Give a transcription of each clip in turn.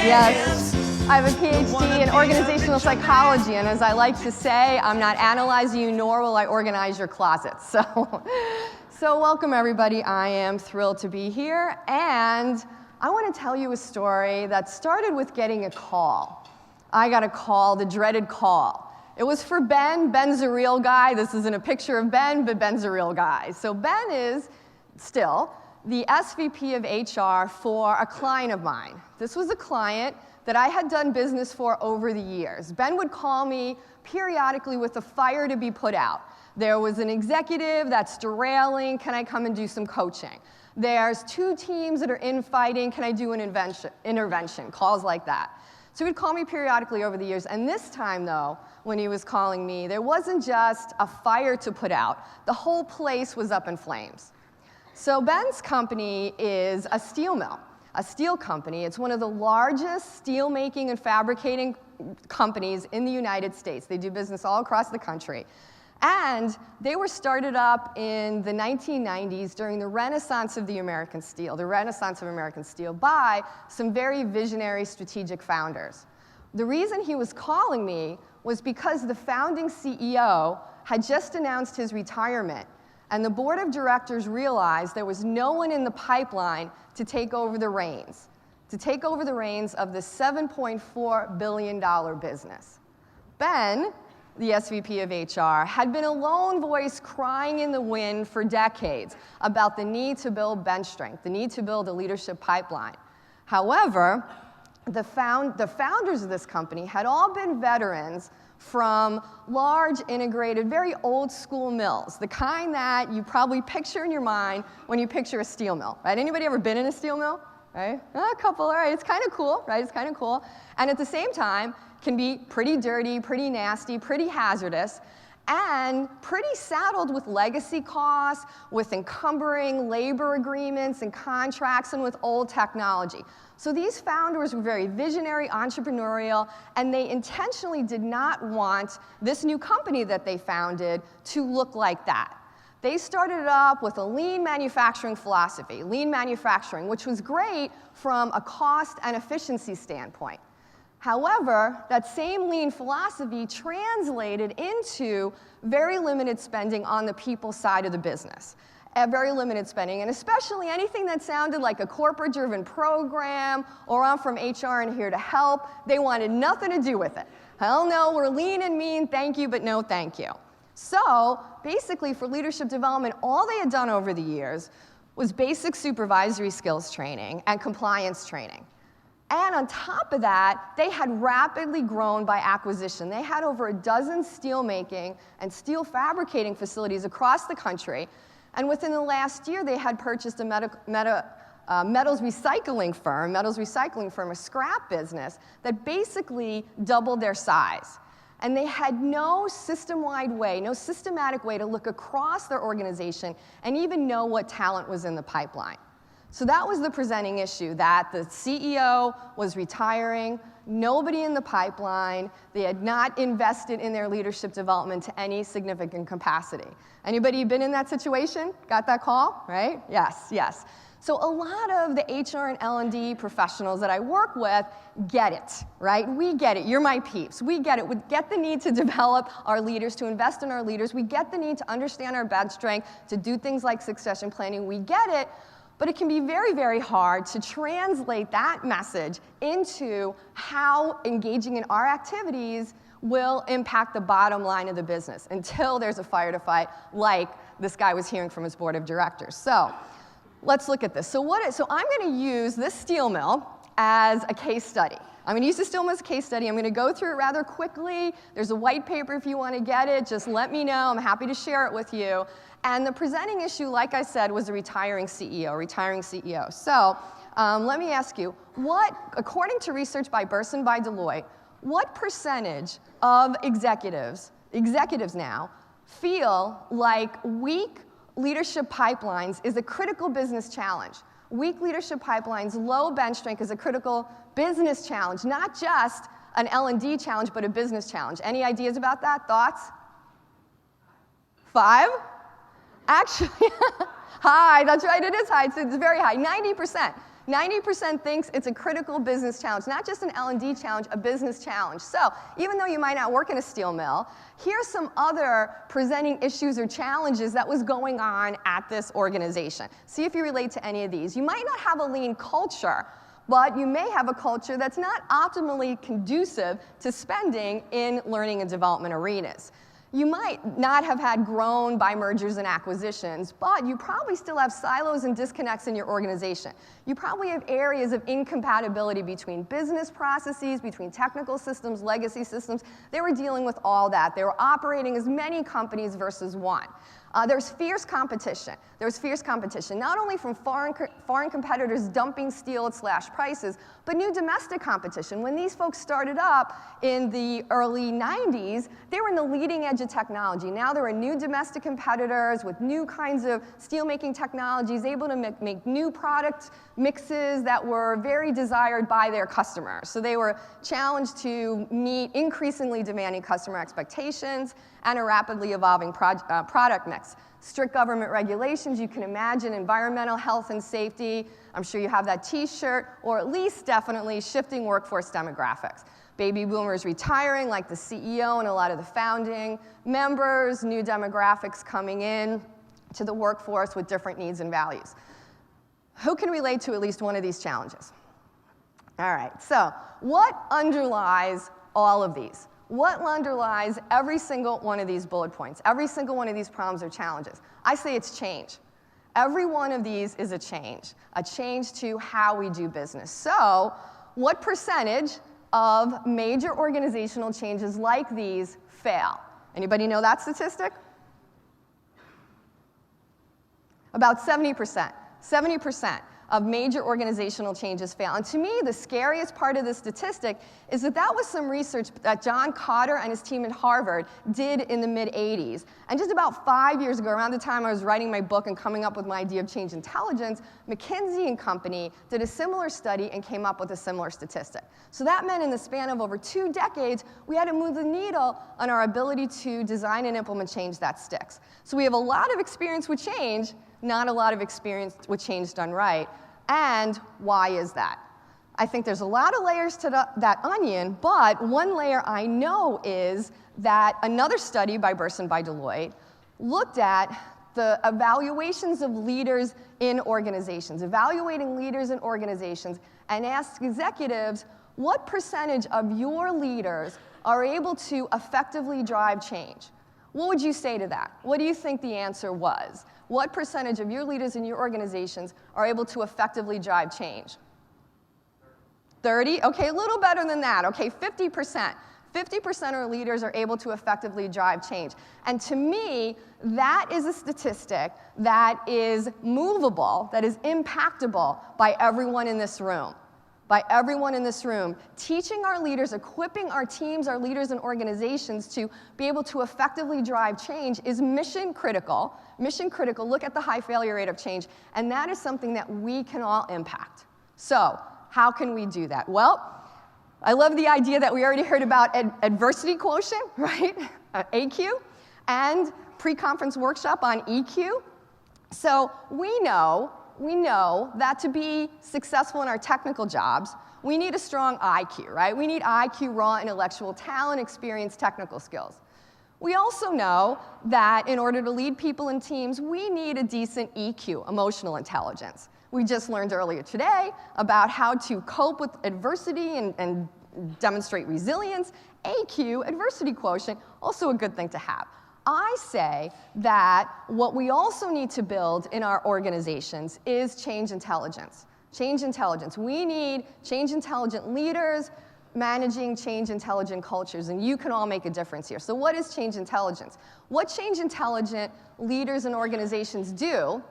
Yes. I have a PhD in organizational psychology, and as I like to say, I'm not analyzing you, nor will I organize your closets. So welcome, everybody. I am thrilled to be here, and I want to tell you a story that started with getting a call. I got a call, the dreaded call. It was for Ben. Ben's a real guy. This isn't a picture of Ben, but Ben's a real guy. So Ben is still the SVP of HR for a client of mine. This was a client that I had done business for over the years. Ben would call me periodically with a fire to be put out. There was an executive that's derailing. Can I come and do some coaching? There's two teams that are infighting. Can I do an intervention? Calls like that. So he'd call me periodically over the years. And this time, though, when he was calling me, there wasn't just a fire to put out. The whole place was up in flames. So Ben's company is a steel mill, a steel company. It's one of the largest steel making and fabricating companies in the United States. They do business all across the country. And they were started up in the 1990s during the renaissance of the American steel, by some very visionary strategic founders. The reason he was calling me was because the founding CEO had just announced his retirement, and the board of directors realized there was no one in the pipeline to take over the reins of the $7.4 billion business. Ben, the SVP of HR, had been a lone voice crying in the wind for decades about the need to build bench strength, the need to build a leadership pipeline. However, the founders of this company had all been veterans from large, integrated, very old school mills, the kind that you probably picture in your mind when you picture a steel mill, right? Anybody ever been in a steel mill? Right? A couple, all right, it's kind of cool, right? It's kind of cool. And at the same time, can be pretty dirty, pretty nasty, pretty hazardous, and pretty saddled with legacy costs, with encumbering labor agreements and contracts, and with old technology. So these founders were very visionary, entrepreneurial, and they intentionally did not want this new company that they founded to look like that. They started it up with a lean manufacturing philosophy, lean manufacturing, which was great from a cost and efficiency standpoint. However, that same lean philosophy translated into very limited spending on the people side of the business. Very limited spending, and especially anything that sounded like a corporate-driven program or I'm from HR and here to help, they wanted nothing to do with it. Hell no, we're lean and mean, thank you, but no thank you. So basically for leadership development, all they had done over the years was basic supervisory skills training and compliance training. And on top of that, they had rapidly grown by acquisition. They had over a dozen steelmaking and steel fabricating facilities across the country. And within the last year, they had purchased a metals recycling firm, a scrap business, that basically doubled their size. And they had no systematic way to look across their organization and even know what talent was in the pipeline. So that was the presenting issue, that the CEO was retiring, nobody in the pipeline, they had not invested in their leadership development to any significant capacity. Anybody been in that situation? Got that call, right? Yes. So a lot of the HR and L&D professionals that I work with get it, right? We get it. You're my peeps. We get it. We get the need to develop our leaders, to invest in our leaders. We get the need to understand our bench strength, to do things like succession planning. We get it. But it can be very, very hard to translate that message into how engaging in our activities will impact the bottom line of the business until there's a fire to fight, like this guy was hearing from his board of directors. So let's look at this. So I'm going to use this steel mill as a case study. I'm going to use the steel mill as a case study. I'm going to go through it rather quickly. There's a white paper if you want to get it. Just let me know. I'm happy to share it with you. And the presenting issue, like I said, was a retiring CEO. So let me ask you, according to research by Burson by Deloitte, what percentage of executives now feel like weak leadership pipelines is a critical business challenge? Weak leadership pipelines, low bench strength is a critical business challenge, not just an L&D challenge, but a business challenge. Any ideas about that? Thoughts? 5? Actually, high, that's right, it is high, it's very high, 90%. 90% thinks it's a critical business challenge, not just an L&D challenge, a business challenge. So even though you might not work in a steel mill, here's some other presenting issues or challenges that was going on at this organization. See if you relate to any of these. You might not have a lean culture, but you may have a culture that's not optimally conducive to spending in learning and development arenas. You might not have had grown by mergers and acquisitions, but you probably still have silos and disconnects in your organization. You probably have areas of incompatibility between business processes, between technical systems, legacy systems. They were dealing with all that. They were operating as many companies versus one. There's fierce competition. There's fierce competition, not only from foreign competitors dumping steel at slashed prices, but new domestic competition. When these folks started up in the early 90s, they were in the leading edge of technology. Now there are new domestic competitors with new kinds of steelmaking technologies, able to make new product mixes that were very desired by their customers. So they were challenged to meet increasingly demanding customer expectations and a rapidly evolving product mix. Strict government regulations, you can imagine environmental health and safety. I'm sure you have that t-shirt, or at least definitely shifting workforce demographics. Baby boomers retiring, like the CEO and a lot of the founding members, new demographics coming in to the workforce with different needs and values. Who can relate to at least one of these challenges? All right, so what underlies all of these? What underlies every single one of these bullet points, every single one of these problems or challenges? I say it's change. Every one of these is a change to how we do business. So what percentage of major organizational changes like these fail? Anybody know that statistic? About 70%. 70% of major organizational changes fail. And to me, the scariest part of this statistic is that that was some research that John Cotter and his team at Harvard did in the mid-'80s. And just about 5 years ago, around the time I was writing my book and coming up with my idea of change intelligence, McKinsey and Company did a similar study and came up with a similar statistic. So that meant in the span of over 2 decades, we had to move the needle on our ability to design and implement change that sticks. So we have a lot of experience with change, not a lot of experience with change done right. And why is that? I think there's a lot of layers to that onion, but one layer I know is that another study by Burson by Deloitte looked at the evaluations of leaders in organizations, evaluating leaders in organizations, and asked executives, what percentage of your leaders are able to effectively drive change? What would you say to that? What do you think the answer was? What percentage of your leaders in your organizations are able to effectively drive change? 30? Okay, a little better than that. Okay, 50%. 50% of leaders are able to effectively drive change. And to me, that is a statistic that is movable, that is impactable by everyone in this room. By everyone in this room, teaching our leaders, equipping our teams, our leaders and organizations to be able to effectively drive change is mission critical. Mission critical, look at the high failure rate of change, and that is something that we can all impact. So, how can we do that? Well, I love the idea that we already heard about adversity quotient, right? AQ, and pre-conference workshop on EQ. So we know that to be successful in our technical jobs, we need a strong IQ, right? We need IQ, raw intellectual talent, experience, technical skills. We also know that in order to lead people in teams, we need a decent EQ, emotional intelligence. We just learned earlier today about how to cope with adversity and demonstrate resilience. AQ, adversity quotient, also a good thing to have. I say that what we also need to build in our organizations is change intelligence. Change intelligence. We need change intelligent leaders managing change intelligent cultures, and you can all make a difference here. So what is change intelligence? What change intelligent leaders and organizations do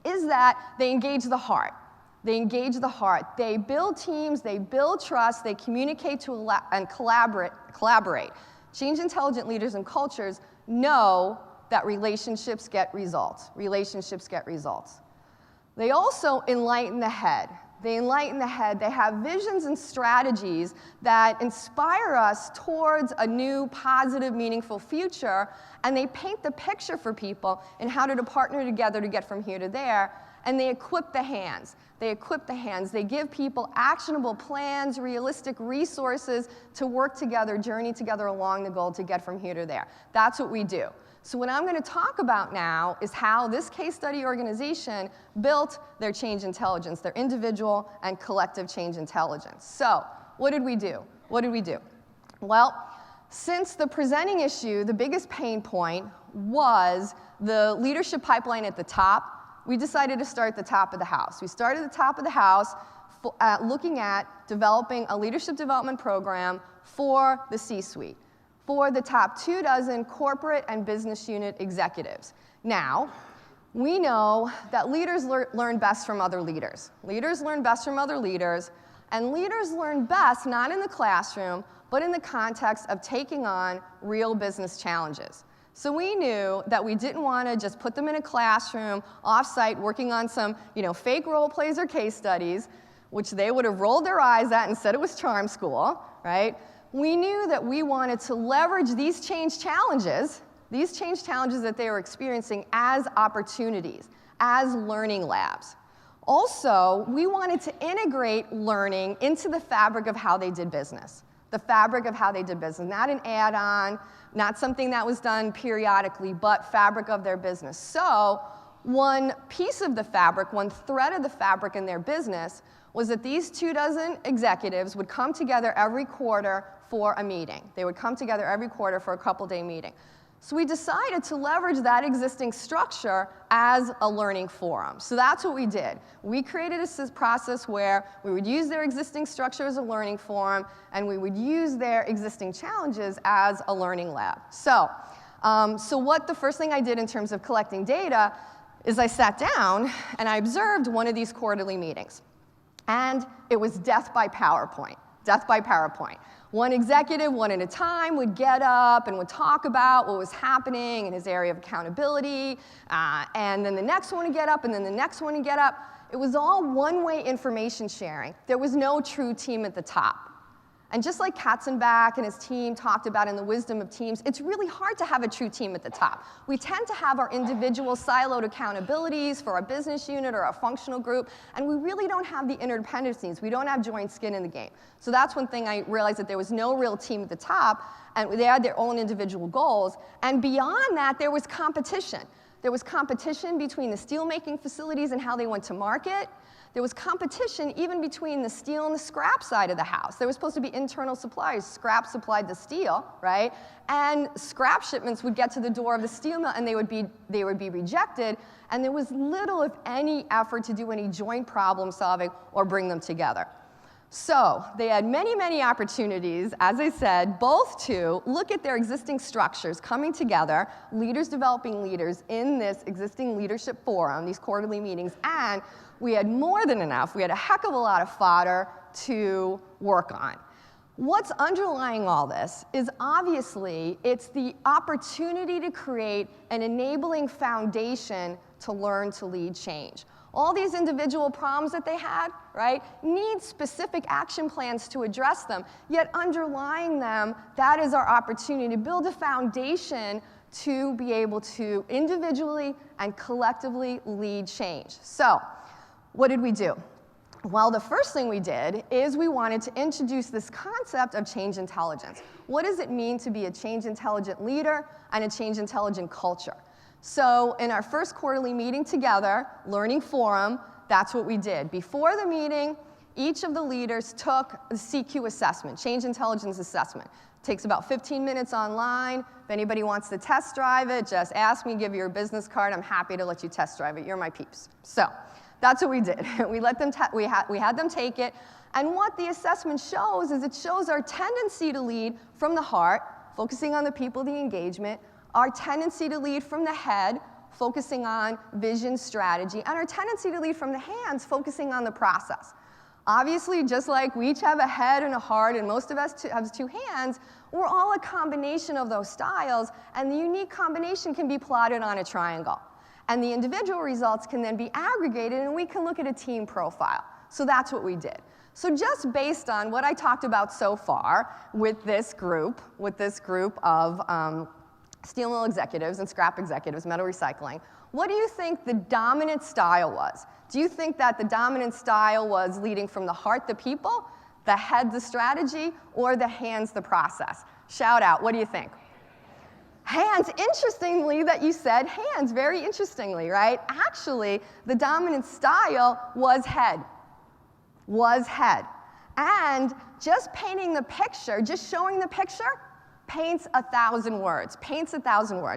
is that they engage the heart. They engage the heart. They build teams, they build trust, they communicate and collaborate. Change intelligent leaders and cultures know that relationships get results. Relationships get results. They also enlighten the head. They enlighten the head. They have visions and strategies that inspire us towards a new, positive, meaningful future, and they paint the picture for people in how to partner together to get from here to there, and they equip the hands. They equip the hands. They give people actionable plans, realistic resources to work together, journey together along the goal to get from here to there. That's what we do. So what I'm going to talk about now is how this case study organization built their change intelligence, their individual and collective change intelligence. So what did we do? What did we do? Well, since the presenting issue, the biggest pain point was the leadership pipeline at the top, we decided to start at the top of the house. We started at the top of the house looking at developing a leadership development program for the C-suite, for the top 24 corporate and business unit executives. Now, we know that leaders learn best from other leaders. Leaders learn best from other leaders, and leaders learn best not in the classroom, but in the context of taking on real business challenges. So we knew that we didn't want to just put them in a classroom, off-site, working on some fake role plays or case studies, which they would have rolled their eyes at and said it was charm school, right? We knew that we wanted to leverage these change challenges that they were experiencing as opportunities, as learning labs. Also, we wanted to integrate learning into the fabric of how they did business. The fabric of how they did business, not an add-on, not something that was done periodically, but fabric of their business. So one piece of the fabric, one thread of the fabric in their business was that these 24 executives would come together every quarter for a meeting. They would come together every quarter for a couple-day meeting. So we decided to leverage that existing structure as a learning forum. So that's what we did. We created a process where we would use their existing structure as a learning forum, and we would use their existing challenges as a learning lab. So what the first thing I did in terms of collecting data is I sat down and I observed one of these quarterly meetings. And it was death by PowerPoint, death by PowerPoint. One executive, one at a time, would get up and would talk about what was happening in his area of accountability, and then the next one would get up, and then the next one would get up. It was all one-way information sharing. There was no true team at the top. And just like Katzenbach and his team talked about in the wisdom of teams, it's really hard to have a true team at the top. We tend to have our individual siloed accountabilities for our business unit or our functional group, and we really don't have the interdependencies. We don't have joint skin in the game. So that's one thing I realized, that there was no real team at the top, and they had their own individual goals. And beyond that, there was competition. There was competition between the steelmaking facilities and how they went to market. There was competition even between the steel and the scrap side of the house. There was supposed to be internal suppliers. Scrap supplied the steel, right? And scrap shipments would get to the door of the steel mill, and they would be rejected. And there was little, if any, effort to do any joint problem solving or bring them together. So they had many, many opportunities, as I said, both to look at their existing structures coming together, leaders developing leaders in this existing leadership forum, these quarterly meetings, and we had more than enough. We had a heck of a lot of fodder to work on. What's underlying all this is obviously it's the opportunity to create an enabling foundation to learn to lead change. All these individual problems that they had, right, need specific action plans to address them, yet underlying them, that is our opportunity to build a foundation to be able to individually and collectively lead change. So, what did we do? Well, the first thing we did is we wanted to introduce this concept of change intelligence. What does it mean to be a change intelligent leader and a change intelligent culture? So in our first quarterly meeting together, learning forum, that's what we did. Before the meeting, each of the leaders took a CQ assessment, change intelligence assessment. It takes about 15 minutes online. If anybody wants to test drive it, just ask me, give you your business card. I'm happy to let you test drive it. You're my peeps. So that's what we did. We had them take it. And what the assessment shows is it shows our tendency to lead from the heart, focusing on the people, the engagement, our tendency to lead from the head, focusing on vision, strategy, and our tendency to lead from the hands, focusing on the process. Obviously, just like we each have a head and a heart, and most of us have two hands, we're all a combination of those styles, and the unique combination can be plotted on a triangle. And the individual results can then be aggregated, and we can look at a team profile. So that's what we did. So just based on what I talked about so far with this group of steel mill executives and scrap executives, metal recycling, what do you think the dominant style was? Do you think that the dominant style was leading from the heart, the people, the head, the strategy, or the hands, the process? Shout out, what do you think? Hands, interestingly that you said hands, very interestingly, right? Actually, the dominant style was head, And just painting the picture, just showing the picture, paints 1,000 words,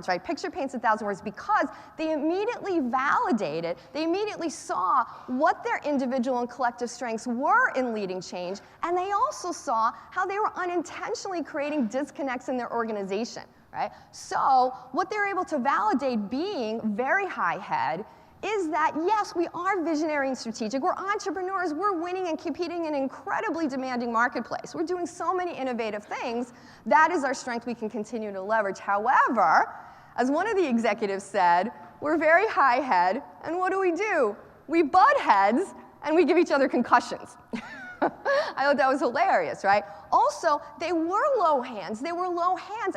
right? Picture paints 1,000 words because they immediately validated, they immediately saw what their individual and collective strengths were in leading change, and they also saw how they were unintentionally creating disconnects in their organization, right? So what they're able to validate being very high head is that, yes, we are visionary and strategic. We're entrepreneurs. We're winning and competing in an incredibly demanding marketplace. We're doing so many innovative things. That is our strength we can continue to leverage. However, as one of the executives said, we're very high head, and what do? We butt heads, and we give each other concussions. I thought that was hilarious, right? Also, they were low hands,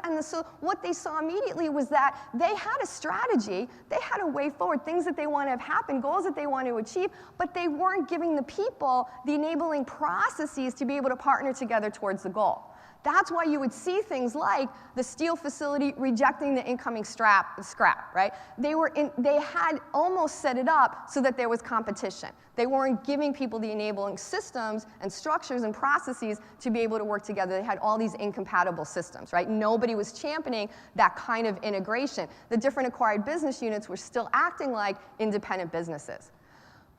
and so what they saw immediately was that they had a strategy, they had a way forward, things that they want to have happen, goals that they want to achieve, but they weren't giving the people the enabling processes to be able to partner together towards the goal. That's why you would see things like the steel facility rejecting the incoming scrap, right? They had almost set it up so that there was competition. They weren't giving people the enabling systems and structures and processes to be able to work together. They had all these incompatible systems, right? Nobody was championing that kind of integration. The different acquired business units were still acting like independent businesses.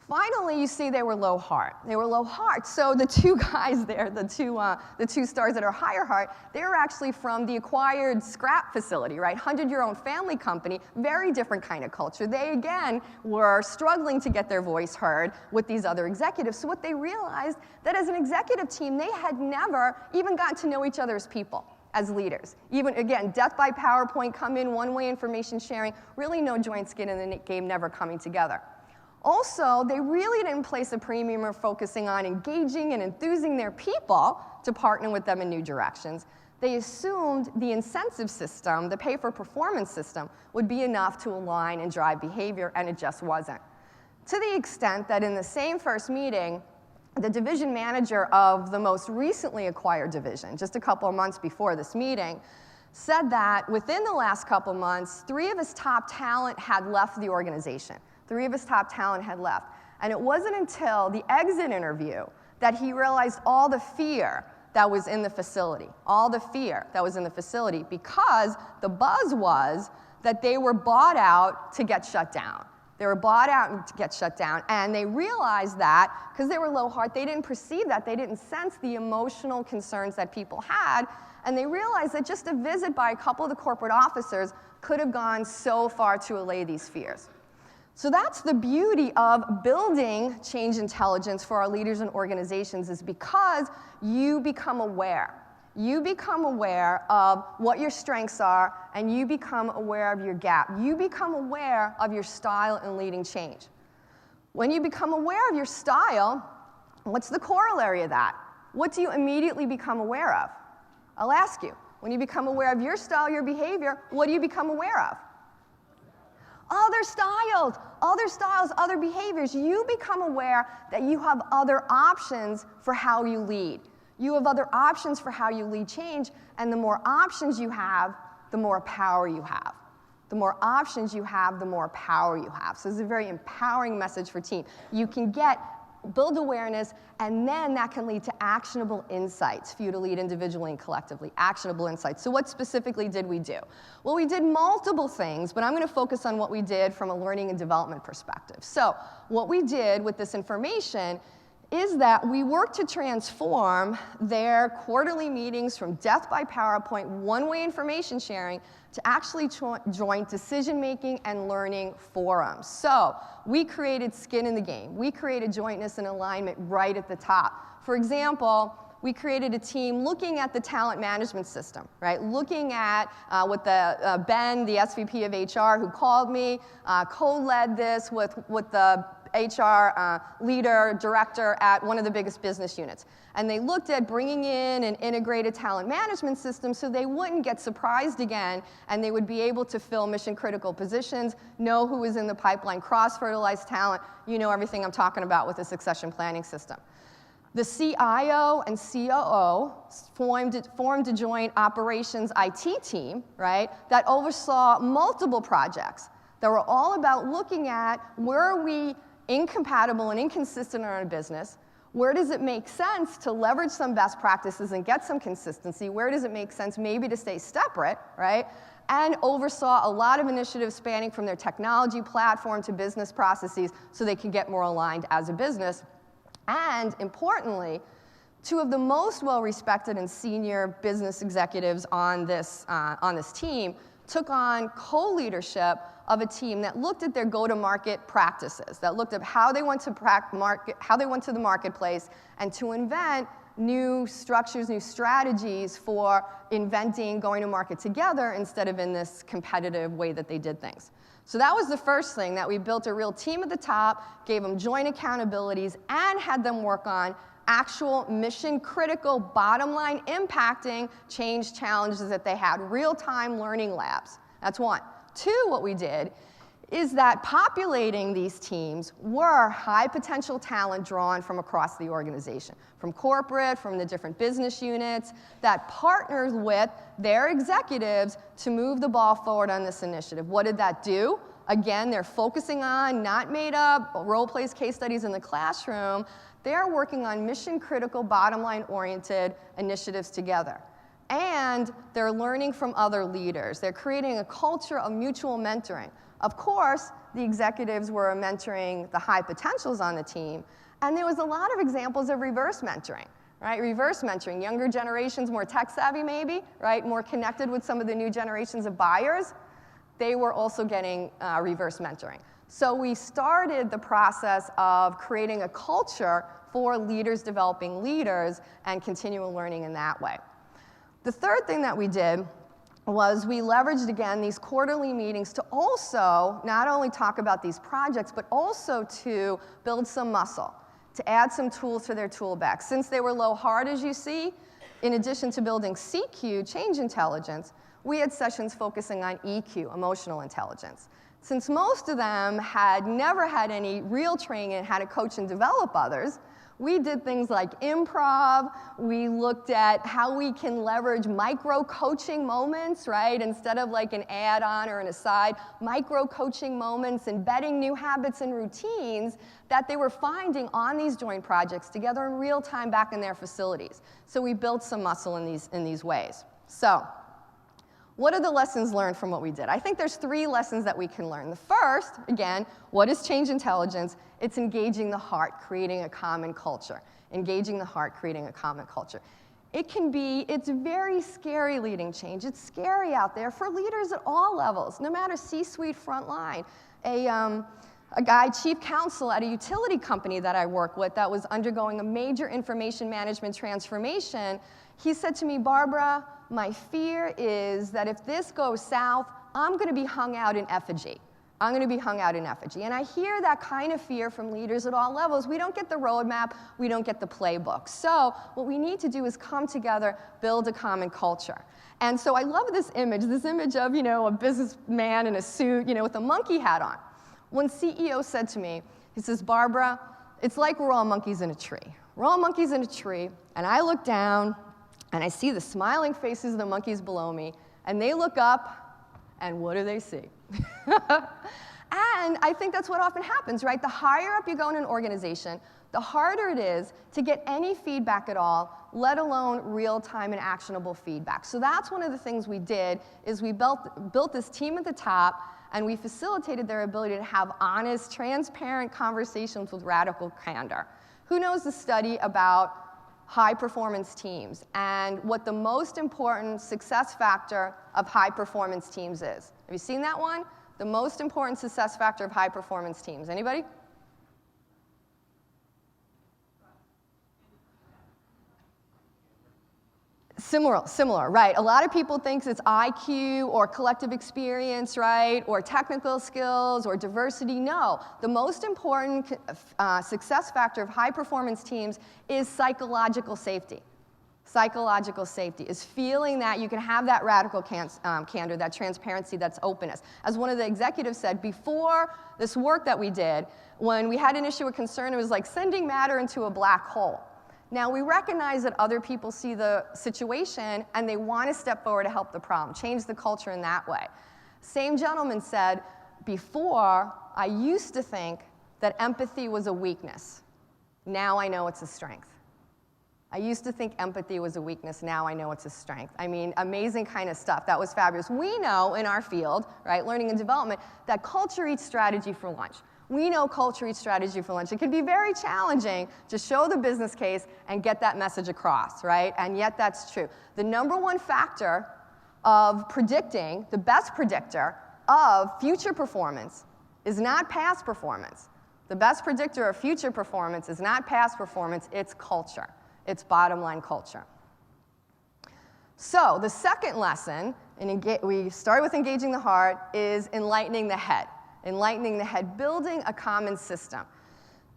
Finally, you see they were low heart. So the two guys there, the two stars that are higher heart, they were actually from the acquired scrap facility, right? 100-year-old family company, very different kind of culture. They, again, were struggling to get their voice heard with these other executives. So what they realized, that as an executive team, they had never even gotten to know each other as people, as leaders. Even, again, death by PowerPoint, come in, one-way information sharing, really no joint skin in the game, never coming together. Also, they really didn't place a premium or focusing on engaging and enthusing their people to partner with them in new directions. They assumed the incentive system, the pay-for-performance system, would be enough to align and drive behavior, and it just wasn't. To the extent that in the same first meeting, the division manager of the most recently acquired division, just a couple of months before this meeting, said that within the last couple months, 3 of his top talent had left the organization. 3 of his top talent had left. And it wasn't until the exit interview that he realized all the fear that was in the facility, because the buzz was that they were bought out to get shut down. And they realized that, because they were low heart, they didn't perceive that, they didn't sense the emotional concerns that people had, and they realized that just a visit by a couple of the corporate officers could have gone so far to allay these fears. So that's the beauty of building change intelligence for our leaders and organizations, is because you become aware. You become aware of what your strengths are, and you become aware of your gap. You become aware of your style in leading change. When you become aware of your style, what's the corollary of that? What do you immediately become aware of? I'll ask you. When you become aware of your style, your behavior, what do you become aware of? Other styles, other behaviors. You become aware that you have other options for how you lead. You have other options for how you lead change, and the more options you have, the more power you have. The more options you have, the more power you have. So it's a very empowering message for team. You can build awareness, and then that can lead to actionable insights for you to lead individually and collectively. Actionable insights. So what specifically did we do? Well, we did multiple things, but I'm going to focus on what we did from a learning and development perspective. So what we did with this information is that we worked to transform their quarterly meetings from death by PowerPoint, one-way information sharing, to actually joint decision-making and learning forums. So we created skin in the game. We created jointness and alignment right at the top. For example, we created a team looking at the talent management system, right? Looking at what Ben, the SVP of HR, who called me, co-led this with the HR leader, director at one of the biggest business units. And they looked at bringing in an integrated talent management system so they wouldn't get surprised again, and they would be able to fill mission-critical positions, know who was in the pipeline, cross-fertilize talent. You know everything I'm talking about with the succession planning system. The CIO and COO formed a joint operations IT team, right, that oversaw multiple projects that were all about looking at where are we incompatible and inconsistent in our business, where does it make sense to leverage some best practices and get some consistency, where does it make sense maybe to stay separate, right, and oversaw a lot of initiatives spanning from their technology platform to business processes so they could get more aligned as a business. And importantly, two of the most well-respected and senior business executives on this team took on co-leadership of a team that looked at their go-to-market practices, that looked at how they went to the marketplace, and to invent new structures, new strategies for inventing going to market together instead of in this competitive way that they did things. So that was the first thing, that we built a real team at the top, gave them joint accountabilities, and had them work on actual mission-critical, bottom-line impacting change challenges that they had, real-time learning labs. That's one. Two, what we did is that populating these teams were high-potential talent drawn from across the organization, from corporate, from the different business units, that partners with their executives to move the ball forward on this initiative. What did that do? Again, they're focusing on not made-up role-plays case studies in the classroom. They're working on mission-critical, bottom-line-oriented initiatives together. And they're learning from other leaders. They're creating a culture of mutual mentoring. Of course, the executives were mentoring the high potentials on the team, and there was a lot of examples of reverse mentoring, right? Reverse mentoring, younger generations, more tech-savvy maybe, right? More connected with some of the new generations of buyers. They were also getting reverse mentoring. So we started the process of creating a culture for leaders developing leaders and continual learning in that way. The third thing that we did was we leveraged, again, these quarterly meetings to also not only talk about these projects, but also to build some muscle, to add some tools to their tool bag. Since they were low hard, as you see, in addition to building CQ, change intelligence, we had sessions focusing on EQ, emotional intelligence. Since most of them had never had any real training in how to coach and develop others, we did things like improv. We looked at how we can leverage micro-coaching moments, right? Instead of like an add-on or an aside, micro-coaching moments, embedding new habits and routines that they were finding on these joint projects together in real time back in their facilities. So we built some muscle in these ways. So what are the lessons learned from what we did? I think there's 3 lessons that we can learn. The first, again, what is change intelligence? It's engaging the heart, creating a common culture. Engaging the heart, creating a common culture. It's very scary leading change. It's scary out there for leaders at all levels, no matter C-suite, frontline. A guy, chief counsel at a utility company that I work with that was undergoing a major information management transformation, he said to me, Barbara, my fear is that if this goes south, I'm going to be hung out in effigy. I'm going to be hung out in effigy. And I hear that kind of fear from leaders at all levels. We don't get the roadmap. We don't get the playbook. So what we need to do is come together, build a common culture. And so I love this image of, a businessman in a suit, with a monkey hat on. One CEO said to me, he says, Barbara, it's like we're all monkeys in a tree. We're all monkeys in a tree, and I look down, and I see the smiling faces of the monkeys below me, and they look up, and what do they see? And I think that's what often happens, right? The higher up you go in an organization, the harder it is to get any feedback at all, let alone real-time and actionable feedback. So that's one of the things we did, is we built this team at the top, and we facilitated their ability to have honest, transparent conversations with radical candor. Who knows the study about high-performance teams and what the most important success factor of high-performance teams is? Have you seen that one? The most important success factor of high-performance teams. Anybody? Similar, right. A lot of people think it's IQ or collective experience, right, or technical skills or diversity. No, the most important success factor of high-performance teams is psychological safety. Psychological safety is feeling that you can have that radical candor, that transparency, that's openness. As one of the executives said, before this work that we did, when we had an issue of concern, it was like sending matter into a black hole. Now, we recognize that other people see the situation and they want to step forward to help the problem, change the culture in that way. Same gentleman said, before, I used to think that empathy was a weakness. Now I know it's a strength. I used to think empathy was a weakness. Now I know it's a strength. I mean, amazing kind of stuff. That was fabulous. We know in our field, right, learning and development, that culture eats strategy for lunch. We know culture eats strategy for lunch. It can be very challenging to show the business case and get that message across, right? And yet that's true. The number one factor of predicting, the best predictor of future performance is not past performance. The best predictor of future performance is not past performance, it's culture. It's bottom line culture. So the second lesson, we started with engaging the heart, is enlightening the head. Enlightening the head, building a common system.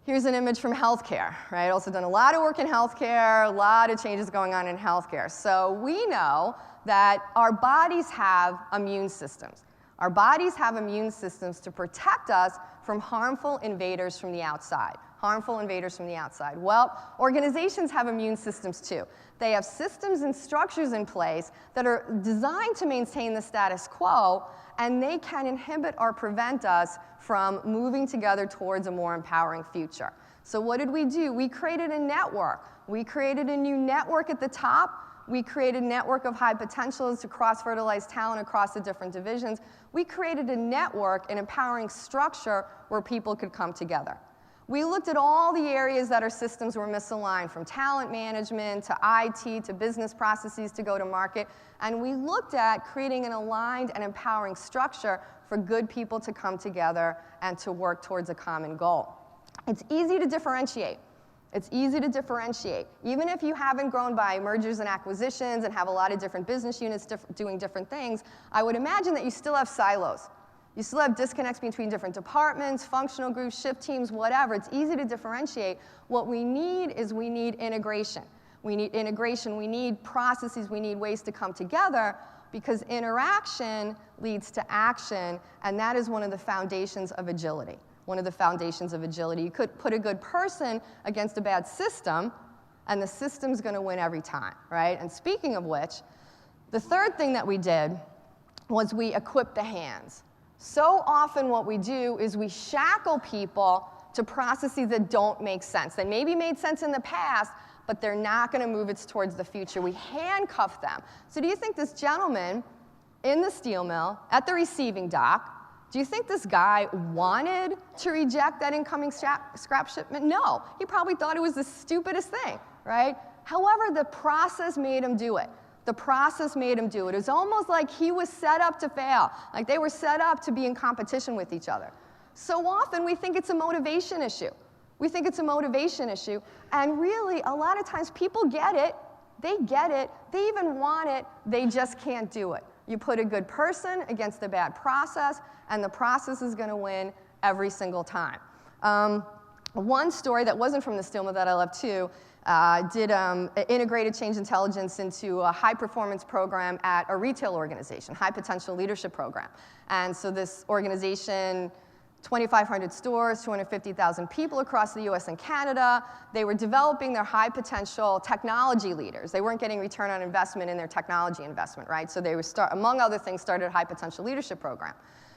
Here's an image from healthcare, right? Also done a lot of work in healthcare, a lot of changes going on in healthcare. So we know that our bodies have immune systems. Our bodies have immune systems to protect us from harmful invaders from the outside. Harmful invaders from the outside. Well, organizations have immune systems too. They have systems and structures in place that are designed to maintain the status quo, and they can inhibit or prevent us from moving together towards a more empowering future. So what did we do? We created a network. We created a new network at the top. We created a network of high potentials to cross-fertilize talent across the different divisions. We created a network, an empowering structure where people could come together. We looked at all the areas that our systems were misaligned, from talent management to IT to business processes to go to market, and we looked at creating an aligned and empowering structure for good people to come together and to work towards a common goal. It's easy to differentiate. It's easy to differentiate. Even if you haven't grown by mergers and acquisitions and have a lot of different business units doing different things, I would imagine that you still have silos. You still have disconnects between different departments, functional groups, shift teams, whatever. It's easy to differentiate. What we need is we need integration. We need integration. We need processes. We need ways to come together, because interaction leads to action, and that is one of the foundations of agility. One of the foundations of agility. You could put a good person against a bad system, and the system's going to win every time, right? And speaking of which, the third thing that we did was we equipped the hands. So often what we do is we shackle people to processes that don't make sense. They maybe made sense in the past, but they're not going to move us towards the future. We handcuff them. So do you think this gentleman in the steel mill at the receiving dock, do you think this guy wanted to reject that incoming scrap shipment? No. He probably thought it was the stupidest thing, right? However, the process made him do it. The process made him do it. It was almost like he was set up to fail, like they were set up to be in competition with each other. So often we think it's a motivation issue. We think it's a motivation issue, and really a lot of times people get it, they even want it, they just can't do it. You put a good person against a bad process, and the process is going to win every single time. One story that wasn't from the steel mill that I love too, did integrated change intelligence into a high-performance program at a retail organization, high potential leadership program. And so this organization, 2,500 stores, 250,000 people across the US and Canada, they were developing their high potential technology leaders. They weren't getting return on investment in their technology investment, right? So they were, among other things, started a high potential leadership program.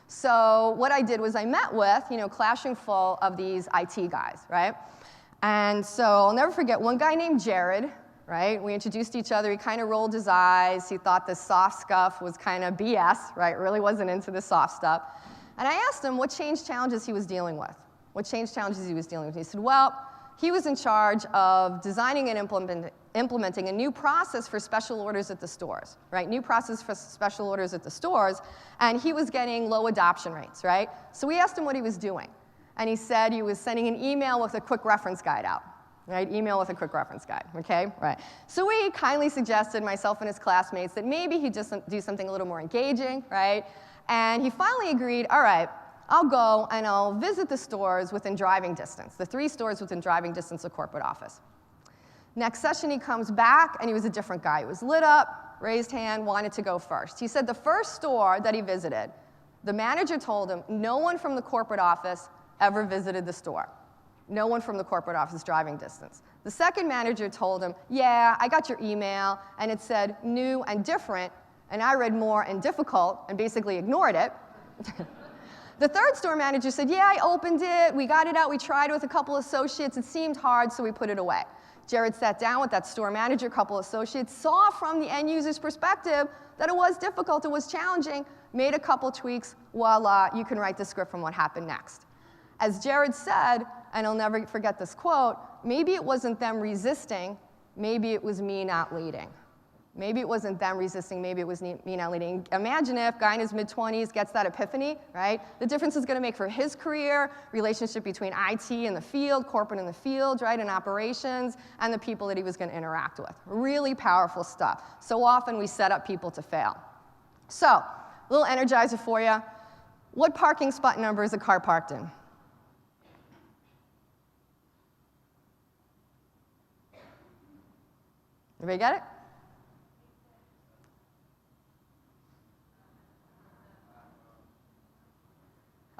So what I did was I met with, classroom full of these IT guys, right? And so I'll never forget one guy named Jared, right? We introduced each other. He kind of rolled his eyes. He thought the soft stuff was kind of BS, right? Really wasn't into the soft stuff. And I asked him what change challenges he was dealing with. What change challenges he was dealing with. He said, well, he was in charge of designing and implementing a new process for special orders at the stores, right? New process for special orders at the stores, and he was getting low adoption rates, right? So we asked him what he was doing. And he said he was sending an email with a quick reference guide out. right? Email with a quick reference guide, okay? Right. So we kindly suggested, myself and his classmates, that maybe he'd just do something a little more engaging, right? And he finally agreed, all right, I'll go and I'll visit the stores within driving distance, the 3 stores within driving distance of corporate office. Next session he comes back and he was a different guy. He was lit up, raised hand, wanted to go first. He said the first store that he visited, the manager told him no one from the corporate office ever visited the store. No one from the corporate office driving distance. The second manager told him, yeah, I got your email, and it said new and different, and I read more and difficult and basically ignored it. The third store manager said, yeah, I opened it, we got it out, we tried it with a couple associates, it seemed hard, so we put it away. Jared sat down with that store manager, couple associates, saw from the end user's perspective that it was difficult, it was challenging, made a couple tweaks, voila, you can write the script from what happened next. As Jared said, and I'll never forget this quote, maybe it wasn't them resisting, maybe it was me not leading. Maybe it wasn't them resisting, maybe it was me not leading. Imagine if a guy in his mid-20s gets that epiphany, right? The difference it's going to make for his career, relationship between IT and the field, corporate and the field, right, and operations, and the people that he was going to interact with. Really powerful stuff. So often we set up people to fail. So, a little energizer for you. What parking spot number is a car parked in? Everybody get it?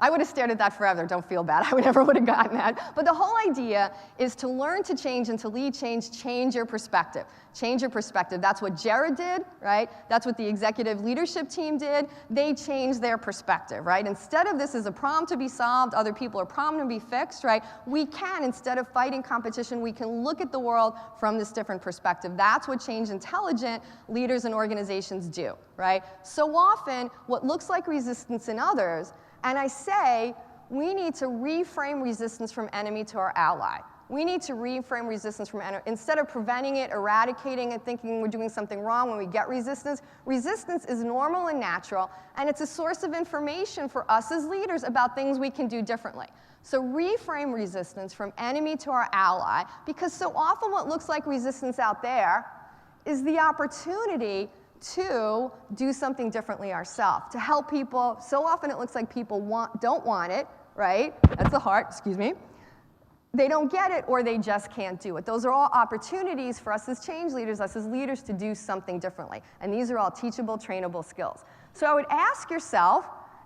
I would have stared at that forever, don't feel bad, I never would have gotten that. But the whole idea is to learn to change and to lead change, change your perspective. Change your perspective, that's what Jared did, right? That's what the executive leadership team did. They changed their perspective, right? Instead of this is a problem to be solved, other people are problem to be fixed, right? We can, instead of fighting competition, we can look at the world from this different perspective. That's what change intelligent leaders and organizations do, right? So often, what looks like resistance in others, and I say, we need to reframe resistance from enemy to our ally. We need to reframe resistance from enemy. Instead of preventing it, eradicating it, thinking we're doing something wrong when we get resistance, resistance is normal and natural, and it's a source of information for us as leaders about things we can do differently. So reframe resistance from enemy to our ally, because so often what looks like resistance out there is the opportunity to do something differently ourselves, to help people. So often it looks like people don't want it, right? That's the heart, excuse me. They don't get it or they just can't do it. Those are all opportunities for us as change leaders, us as leaders to do something differently. And these are all teachable, trainable skills. So I would ask yourself,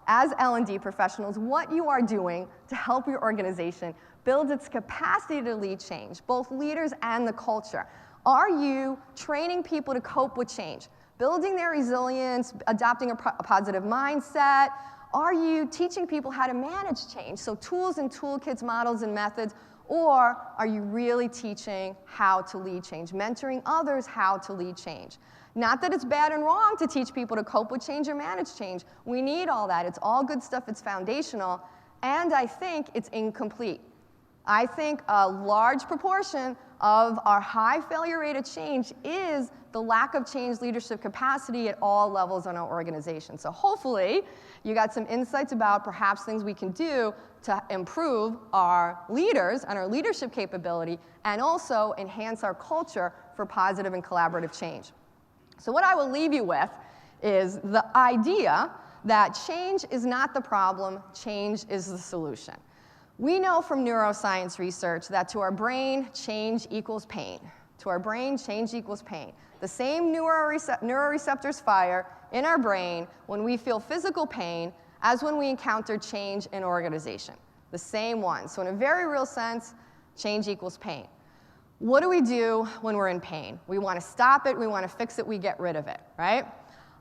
as L&D professionals, what you are doing to help your organization build its capacity to lead change, both leaders and the culture. Are you training people to cope with change? Building their resilience, adopting a positive mindset? Are you teaching people how to manage change? So tools and toolkits, models and methods, or are you really teaching how to lead change, mentoring others how to lead change? Not that it's bad and wrong to teach people to cope with change or manage change. We need all that. It's all good stuff. It's foundational. And I think it's incomplete. I think a large proportion of our high failure rate of change is the lack of change leadership capacity at all levels in our organization. So hopefully you got some insights about perhaps things we can do to improve our leaders and our leadership capability, and also enhance our culture for positive and collaborative change. So what I will leave you with is the idea that change is not the problem, change is the solution. We know from neuroscience research that to our brain, change equals pain. To our brain, change equals pain. The same neuroreceptors fire in our brain when we feel physical pain as when we encounter change in organization. The same one. So in a very real sense, change equals pain. What do we do when we're in pain? We want to stop it, we want to fix it, we get rid of it, right?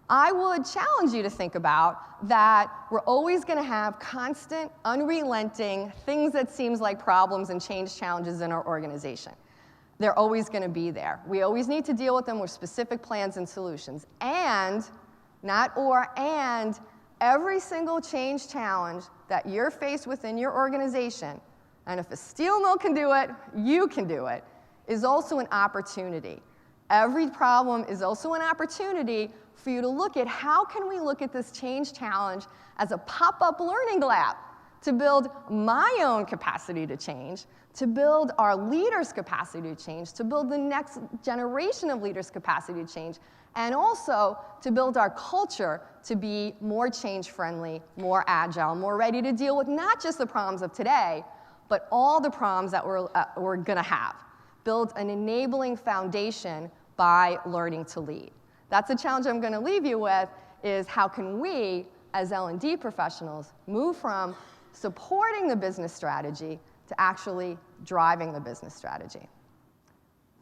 I would challenge you to think about that we're always going to have constant, unrelenting things that seems like problems and change challenges in our organization. They're always going to be there. We always need to deal with them with specific plans and solutions. And, not or, and every single change challenge that you're faced with in your organization, and if a steel mill can do it, you can do it, is also an opportunity. Every problem is also an opportunity for you to look at how can we look at this change challenge as a pop-up learning lab, to build my own capacity to change, to build our leaders' capacity to change, to build the next generation of leaders' capacity to change, and also to build our culture to be more change-friendly, more agile, more ready to deal with not just the problems of today, but all the problems that we're going to have. Build an enabling foundation by learning to lead. That's the challenge I'm going to leave you with, is how can we, as L&D professionals, move from supporting the business strategy to actually driving the business strategy.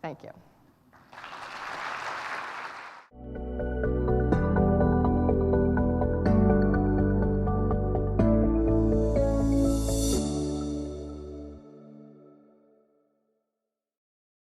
Thank you.